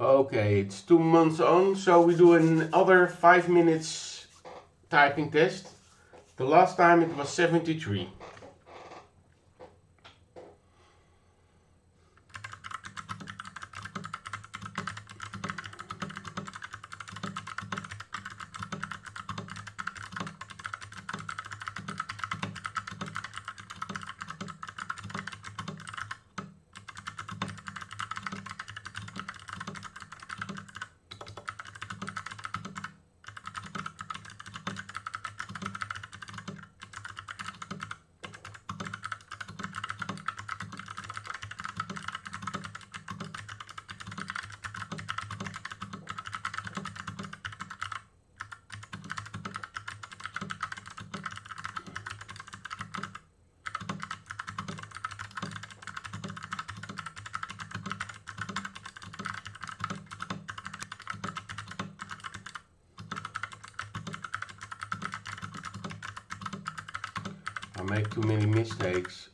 Okay, it's 2 months on, so we do another 5 minutes typing test. The last time it was 73. I make too many mistakes.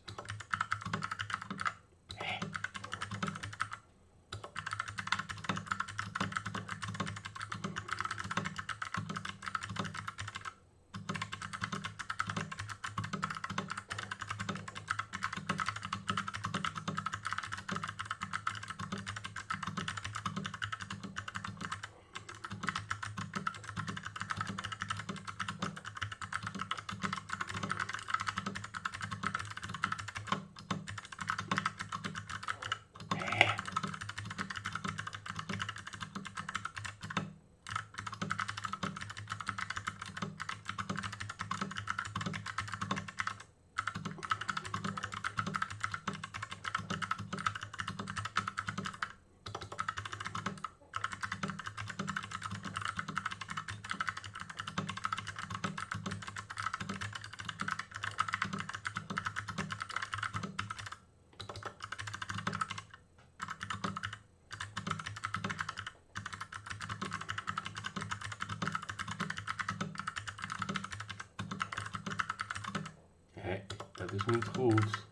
Dat is niet goed.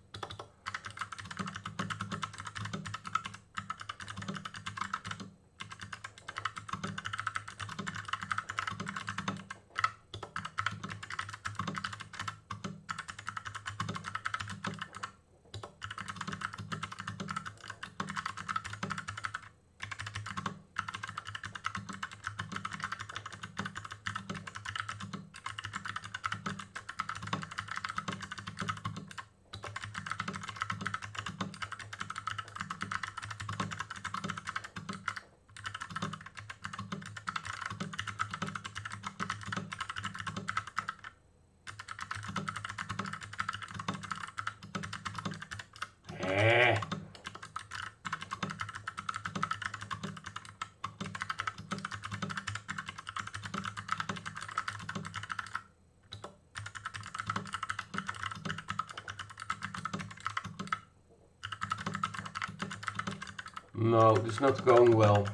No, it's not going well.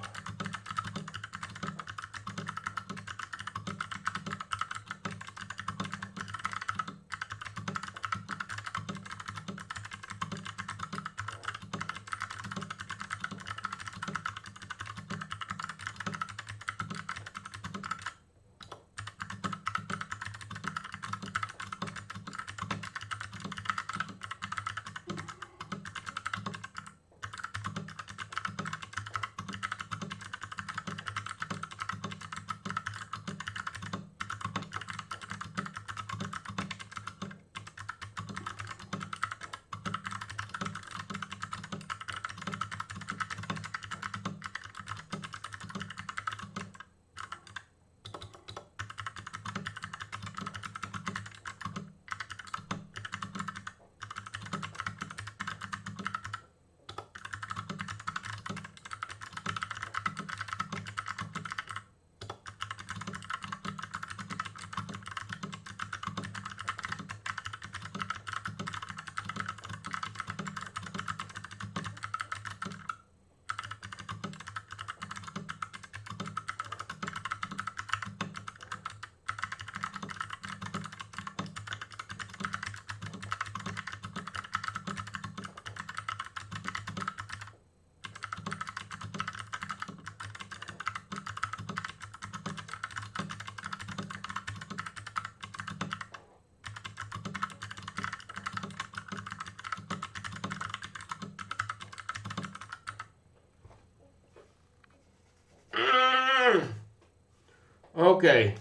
Okay.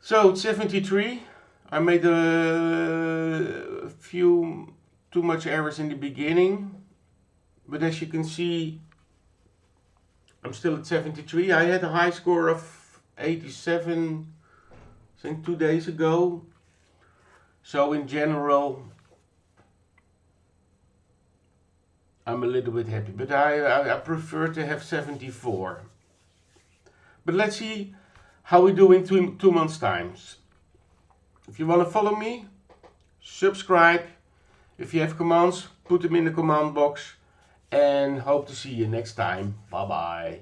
So it's 73. I made a few too much errors in the beginning, but as you can see, I'm still at 73. I had a high score of 87, I think 2 days ago. So in general, I'm a little bit happy, but I prefer to have 74. But let's see how we do in 2 months' time. If you want to follow me, subscribe. If you have commands, put them in the command box. And hope to see you next time. Bye bye.